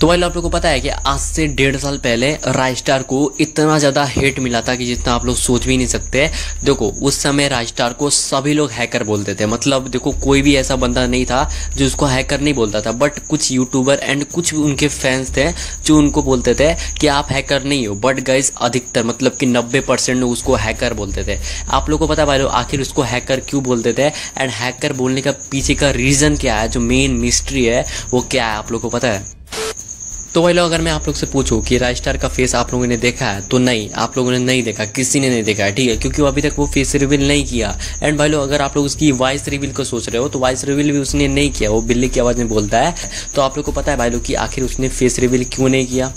तो भाई आप लोगों को पता है कि आज से 1.5 साल पहले राजस्टार को इतना ज़्यादा हेट मिला था कि जितना आप लोग सोच भी नहीं सकते। देखो उस समय राजस्टार को सभी लोग हैकर बोलते थे, मतलब देखो कोई भी ऐसा बंदा नहीं था जो उसको हैकर नहीं बोलता था, बट कुछ यूट्यूबर एंड कुछ उनके फैंस थे जो उनको बोलते थे कि आप हैकर नहीं हो। बट गाइस अधिकतर मतलब कि 90% उसको हैकर बोलते थे। आप लोग को पता है भाई आखिर उसको हैकर क्यों बोलते थे एंड हैकर बोलने का पीछे का रीज़न क्या है, जो मेन मिस्ट्री है वो क्या है आप लोग को पता है? तो भाई लोग अगर मैं आप लोग से पूछूं कि राजस्टार का फेस आप लोगों ने देखा है तो नहीं, आप लोगों ने नहीं देखा, किसी ने नहीं देखा है, ठीक है, क्योंकि वो अभी तक वो फेस रिवील नहीं किया। एंड भाई लोग अगर आप लोग उसकी वॉइस रिवील को सोच रहे हो तो वॉइस रिवील भी उसने नहीं किया, वो बिल्ली की आवाज़ में बोलता है। तो आप लोग को पता है भाई लोग कि आखिर उसने फेस रिवील क्यों नहीं किया?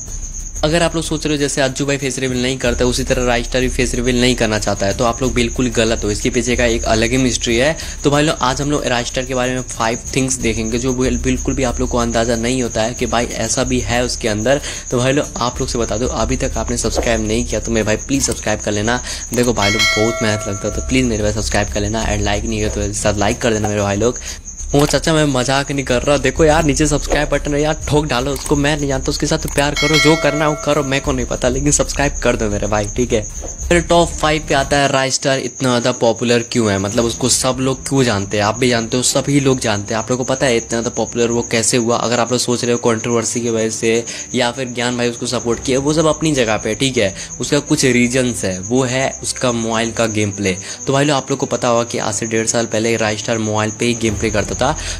अगर आप लोग सोच रहे हो जैसे अज्जू भाई फेस रिवील नहीं करता उसी तरह राजस्टार भी फेस रिवील नहीं करना चाहता है, तो आप लोग बिल्कुल गलत हो। इसके पीछे का एक अलग ही मिस्ट्री है। तो भाई लोग आज हम लोग राजस्टार के बारे में 5 थिंग्स देखेंगे जो बिल्कुल भी आप लोग को अंदाज़ा नहीं होता है कि भाई ऐसा भी है उसके अंदर। तो भाई लोग आप लोग से बता दो, अभी तक आपने सब्सक्राइब नहीं किया तो मेरे भाई प्लीज़ सब्सक्राइब कर लेना। देखो भाई लोग बहुत मेहनत लगता है तो प्लीज़ मेरे भाई सब्सक्राइब कर लेना एंड लाइक नहीं किया तो साथ लाइक कर देना मेरे भाई लोग। वो चाचा मैं मजाक नहीं कर रहा, देखो यार नीचे सब्सक्राइब बटन है यार, ठोक डालो उसको। मैं नहीं जानता, उसके साथ प्यार करो, जो करना है वो करो, मेरे को नहीं पता, लेकिन सब्सक्राइब कर दो मेरे भाई, ठीक है। फिर टॉप 5 पे आता है राजस्टार इतना ज़्यादा पॉपुलर क्यों है, मतलब उसको सब लोग क्यों जानते हैं। आप भी जानते हो, सभी लोग जानते हैं। आप लोग को पता है इतना ज़्यादा पॉपुलर वो कैसे हुआ? अगर आप लोग सोच रहे हो कंट्रोवर्सी की वजह से या फिर ज्ञान भाई उसको सपोर्ट किया, वो सब अपनी जगह पे, ठीक है। उसका कुछ रीजन्स है, वो है उसका मोबाइल का गेम प्ले। तो भाई लोग आप लोग को पता होगा कि आज से 1.5 साल पहले राजस्टार मोबाइल पे ही गेम प्ले करता था।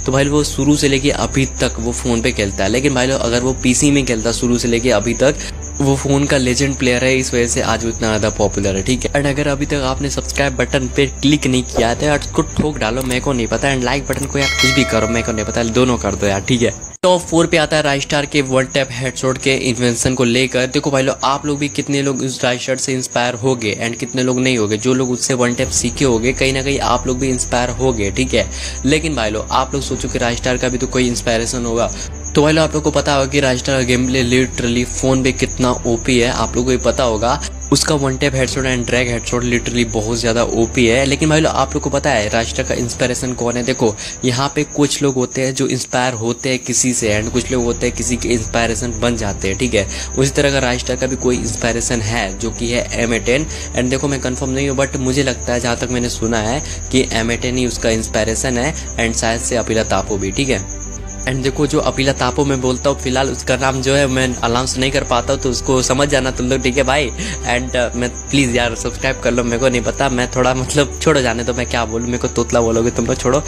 तो भाई वो शुरू से लेके अभी तक वो फ़ोन पे खेलता है, लेकिन भाई लोग अगर वो पीसी में खेलता शुरू से लेके अभी तक, वो फ़ोन का लेजेंड प्लेयर है, इस वजह से आज वो इतना ज़्यादा पॉपुलर है, ठीक है। एंड अगर अभी तक आपने सब्सक्राइब बटन पे क्लिक नहीं किया है तो यार उसको ठोक डालो, मेरे को नहीं पता। एंड लाइक बटन को यार कुछ भी करो, मेरे को नहीं पता, दोनों कर दो यार, ठीक है। टॉप 4 पे आता है राजस्टार के वन टैप हेडशॉट के इन्वेंशन को लेकर। देखो भाई लोग आप लोग भी कितने लोग उस राजस्टार से इंस्पायर हो गए एंड कितने लोग नहीं हो गए। जो लोग उससे वन टैप सीखे हो गए, कहीं ना कहीं आप लोग भी इंस्पायर हो गए, ठीक है। लेकिन भाई लोग आप लोग सोचो कि राजस्टार का भी तो कोई इंस्पायरेशन होगा। तो भाई लोग आप लोग को पता होगा कि राजस्टार का गेम प्ले लिटरली फोन पे कितना ओपी है, आप लोग को ये पता होगा। उसका one tap headshot and drag headshot literally बहुत ज़्यादा ओपी है। लेकिन भाई लोग आप लोग को पता है राजस्टार का इंस्पायरेशन कौन है? देखो यहाँ पे कुछ लोग होते हैं जो इंस्पायर होते हैं किसी से एंड कुछ लोग होते हैं किसी के इंस्पायरेशन बन जाते हैं, ठीक है। उसी तरह का राजस्टार का भी कोई इंस्पायरेशन है जो कि है M18। एंड देखो मैं कंफर्म नहीं हूँ बट मुझे लगता है, जहाँ तक मैंने सुना है कि M18 ही उसका इंस्पायरेशन है एंड शायद से अपिला तापो भी, ठीक है। एंड देखो जो अपिला तापो मैं बोलता हूँ फिलहाल उसका नाम जो है मैं अनाउंस नहीं कर पाता हूँ, तो उसको समझ जाना तुम लोग, ठीक है भाई। एंड मैं प्लीज़ यार सब्सक्राइब कर लो, मेरे को नहीं पता, मैं थोड़ा मतलब छोड़ो जाने तो मैं क्या बोलूँ, मेरे को तोतला बोलोगे तुम लोग, छोड़ो।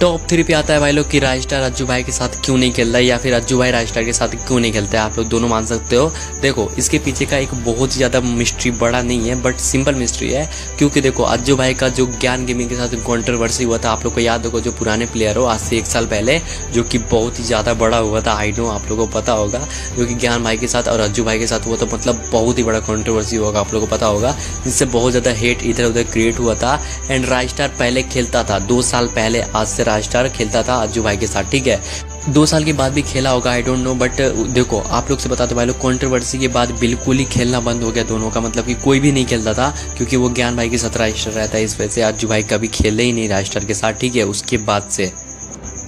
टॉप 3 पे आता है भाई लोग कि राजस्टार अज्जू भाई के साथ क्यों नहीं खेल रहा है या फिर अज्जू भाई राजस्टार के साथ क्यों नहीं खेलते हैं। आप लोग दोनों मान सकते हो। देखो इसके पीछे का एक बहुत ज़्यादा मिस्ट्री बड़ा नहीं है बट सिंपल मिस्ट्री है, क्योंकि देखो अज्जू भाई का जो ज्ञान गेमिंग के साथ कंट्रोवर्सी हुआ था, आप लोग को याद होगा, जो पुराने प्लेयर हो आज से 1 साल पहले, जो कि बहुत ही ज़्यादा बड़ा हुआ था, आई नो आप लोगों को पता होगा, जो कि ज्ञान भाई के साथ और अज्जू भाई के साथ हुआ, तो मतलब बहुत ही बड़ा कंट्रोवर्सी होगा, आप लोग को पता होगा, जिससे बहुत ज़्यादा हेट इधर उधर क्रिएट हुआ था। एंड राजस्टार पहले खेलता था 2 साल पहले, आज से राजस्टार खेलता था अज्जू भाई के साथ, ठीक है। 2 साल के बाद भी खेला होगा, आई डोंट नो, बट देखो आप लोग से बताते भाई लोग कंट्रोवर्सी के बाद बिल्कुल ही खेलना बंद हो गया दोनों का, मतलब कि कोई भी नहीं खेलता था, क्योंकि वो ज्ञान भाई के साथ राजस्टार रहता है, इस वजह से अज्जू भाई कभी खेले ही नहीं राजस्टार के साथ, ठीक है। उसके बाद से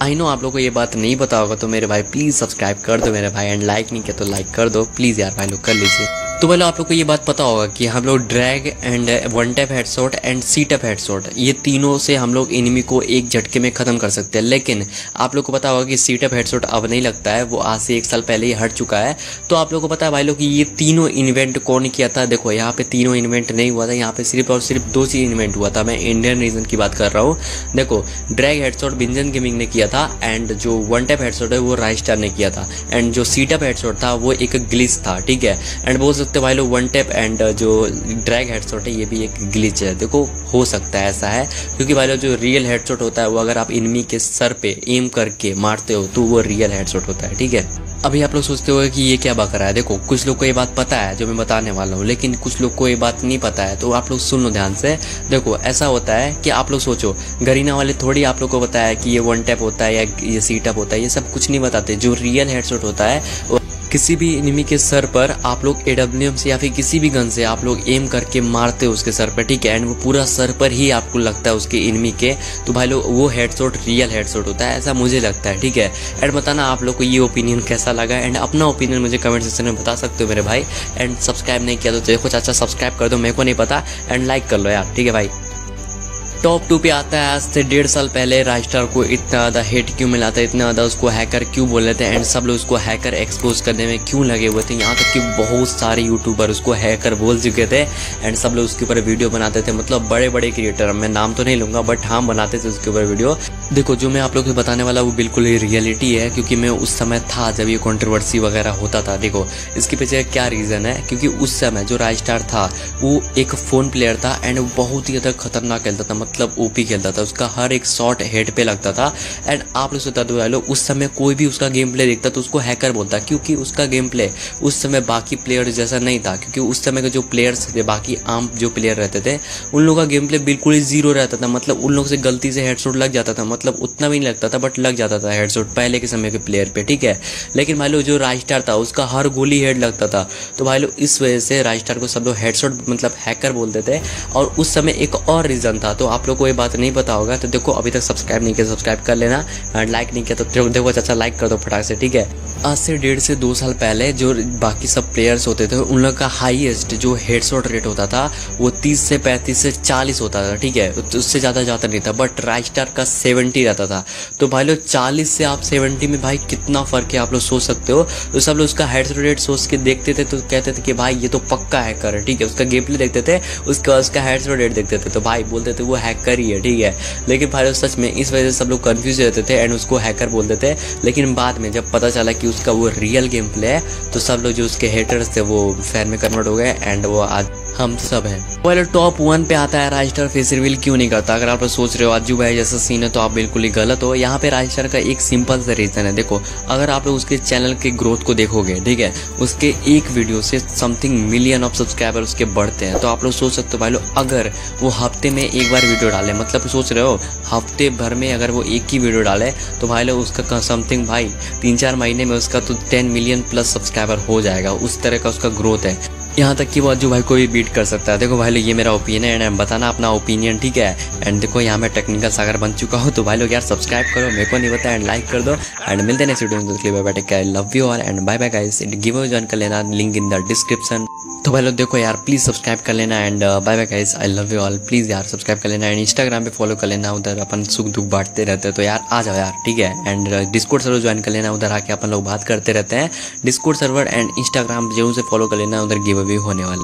आई नो आप लोग को ये बात नहीं पता होगा, तो मेरे भाई प्लीज़ सब्सक्राइब कर दो मेरे भाई, एंड लाइक नहीं किया तो लाइक कर दो प्लीज़ यार भाई लोग, कर लीजिए। तो पहले आप लोग को ये बात पता होगा कि हम लोग drag and one tap headshot and C tap headshot, ये तीनों से हम लोग एनिमी को एक झटके में ख़त्म कर सकते हैं। लेकिन आप लोग को पता होगा कि सी टैप हेडशॉट अब नहीं लगता है, वो आज से 1 साल पहले ही हट चुका है। तो आप लोग को पता है भाई लोग कि ये तीनों इन्वेंट कौन किया था? देखो यहाँ पे तीनों इन्वेंट नहीं हुआ था, यहाँ पे सिर्फ और सिर्फ 2 चीज़ इन्वेंट हुआ था। मैं इंडियन रीजन की बात कर रहा हूँ। देखो ड्रैग हेडशॉट बिंजन गेमिंग ने किया था एंड जो वन टैप हेडशॉट है वो राजस्टार ने किया था, एंड जो सी टैप हेडशॉट था वो एक ग्लिच था, ठीक है। एंड बोल सकते भाई लोग वन टैप एंड जो ड्रैग हेडशॉट है ये भी एक ग्लिच है। देखो हो सकता है ऐसा है, क्योंकि भाई लोग जो रियल हेडशॉट होता है वो अगर आप एनिमी के सर पे एम करके मारते हो तो वो रियल हेडशॉट होता है, ठीक है। अभी आप लोग सोचते हो कि ये क्या बक रहा है। देखो कुछ लोग को ये बात पता है जो मैं बताने वाला हूँ, लेकिन कुछ लोग को ये बात नहीं पता है, तो आप लोग सुन लो ध्यान से। देखो ऐसा होता है कि आप लोग सोचो गरीना वाले थोड़ी आप लोग को बताया कि ये वन टैप होता है या ये सी टैप होता है, ये सब कुछ नहीं बताते। जो रियल हेडशॉट होता है किसी भी एनिमी के सर पर आप लोग AW वोल्यूम से या फिर किसी भी गन से आप लोग एम करके मारते हो उसके सर पर, ठीक है, एंड वो पूरा सर पर ही आपको लगता है उसके एनिमी के, तो भाई लोग वो हेडशॉट रियल हेडशॉट होता है, ऐसा मुझे लगता है, ठीक है। एंड बताना आप लोग को ये ओपिनियन कैसा लगा, एंड अपना ओपिनियन मुझे कमेंट सेक्शन में बता सकते हो मेरे भाई। एंड सब्सक्राइब नहीं किया तो देखो चाचा सब्सक्राइब कर दो, मेरे को नहीं पता, एंड लाइक कर लो यार, ठीक है भाई। टॉप 2 पे आता है आज से 1.5 साल पहले राजस्टार को इतना ज़्यादा हेट क्यों मिला था, इतना ज़्यादा उसको हैकर क्यों बोल रहे थे, एंड सब लोग उसको हैकर एक्सपोज करने में क्यों लगे हुए थे, यहाँ तक कि बहुत सारे यूट्यूबर उसको हैकर बोल चुके थे, एंड सब लोग उसके ऊपर वीडियो बनाते थे, मतलब बड़े बड़े क्रिएटर, मैं नाम तो नहीं लूँगा बट हाँ बनाते थे उसके ऊपर वीडियो। देखो जो मैं आप लोग को बताने वाला वो बिल्कुल ही रियलिटी है, क्योंकि मैं उस समय था जब ये कंट्रोवर्सी वगैरह होता था। देखो इसके पीछे क्या रीज़न है, क्योंकि उस समय जो राजस्टार था वो एक फ़ोन प्लेयर था, एंड वो बहुत ही ज़्यादा खतरनाक खेलता था, मतलब ओपी खेलता था, उसका हर एक शॉट हेड पे लगता था। एंड आप लोग से बता दो उस समय कोई भी उसका गेम प्ले देखता तो उसको हैकर बोलता, क्योंकि उसका गेम प्ले उस समय बाकी प्लेयर जैसा नहीं था, क्योंकि उस समय के जो प्लेयर्स थे, बाकी आम जो प्लेयर रहते थे, उन लोगों का गेम प्ले बिल्कुल ही जीरो रहता था, मतलब उन लोगों से गलती से हेडशॉट लग जाता था, मतलब उतना भी नहीं लगता था बट लग जाता था हेडशॉट पहले के समय के प्लेयर पे, ठीक है। लेकिन भाई लोग जो राजस्टार था उसका हर गोली हेड लगता था, तो भाई लोग इस वजह से राजस्टार को सब लोग हेडशॉट मतलब हैकर बोलते थे। और उस समय एक और रीज़न था, तो आप लोग को ये बात नहीं पता होगा, तो देखो अभी तक सब्सक्राइब नहीं किया सब्सक्राइब कर लेना, एंड लाइक नहीं किया तो देखो चाचा लाइक कर दो फटाक से, ठीक है। आज से 1.5 से 2 साल पहले जो बाकी सब प्लेयर्स होते थे उन लोग का हाईएस्ट जो हेडशॉट रेट होता था वो 30 से 35 से 40 होता था, ठीक है, तो उससे ज़्यादा जाता नहीं था, बट राजस्टार का 70 रहता था। तो भाई लोग 40 से आप 70 में भाई कितना फ़र्क है आप लोग सोच सकते हो। तो सब लोग उसका हेडशॉट रेट सोच के देखते थे तो कहते थे कि भाई ये तो पक्का हैकर है, ठीक है, उसका गेम प्ले देखते थे, उसके बाद उसका हेडशॉट रेट देखते थे तो भाई बोलते थे वो हैकर ही है, ठीक है। लेकिन भाई लोग सच में इस वजह से सब लोग कन्फ्यूज रहते थे एंड उसको हैकर बोलते थे। लेकिन बाद में जब पता चला कि उसका वो रियल गेम प्ले है तो सब लोग जो उसके हेटर्स थे वो फैन में कन्वर्ट हो गए, एंड वो आज हम सब हैं। पहले टॉप 1 पे आता है राजस्टार फेस रिवील क्यों नहीं करता। अगर आप लोग सोच रहे हो अज्जू भाई जैसा सीन है तो आप बिल्कुल ही गलत हो। यहाँ पे राजस्टार का एक सिंपल सा रीज़न है, देखो अगर आप लोग उसके चैनल के ग्रोथ को देखोगे, ठीक है, उसके एक वीडियो से समथिंग मिलियन ऑफ सब्सक्राइबर उसके बढ़ते हैं, तो आप लोग सोच सकते हो भाई लोग अगर वो हफ्ते में एक बार वीडियो डाले, मतलब सोच रहे हो हफ्ते भर में अगर वो एक ही वीडियो डाले तो भाई लोग उसका समथिंग भाई 3-4 महीने में उसका तो 10 मिलियन प्लस सब्सक्राइबर हो जाएगा, उस तरह का उसका ग्रोथ है। यहाँ तक कि वो अज्जू भाई को भी बीट कर सकता है। देखो भाई लोग ये मेरा ओपिनियन है एंड बताना अपना ओपिनियन, ठीक है। एंड देखो यहाँ मैं टेक्निकल सागर बन चुका हूँ, तो भाई लोग यार सब्सक्राइब करो, मेरे को नहीं पता, एंड लाइक कर दो, एंड मिलते हैं नेक्स्ट वीडियो में। तो bye bye, I love you all and bye bye guys. Giveaway join कर लेना, लिंक इन द डिस्क्रिप्शन। तो भाई लोग देखो यार प्लीज़ सब्सक्राइब कर लेना, and bye bye guys, I love you all. Please यार सब्सक्राइब कर लेना, एंड इंस्टाग्राम पे फॉलो कर लेना, उधर अपन सुख दुख बांटते रहते हैं, तो यार आ जाओ यार, ठीक है। एंड डिस्कॉर्ड सर्वर ज्वाइन कर लेना, उधर आके अपन लोग बात करते रहते हैं। डिस्कॉर्ड सर्वर एंड इंस्टाग्राम जरूर से फॉलो कर लेना, उधर गिव अवे होने वाला है।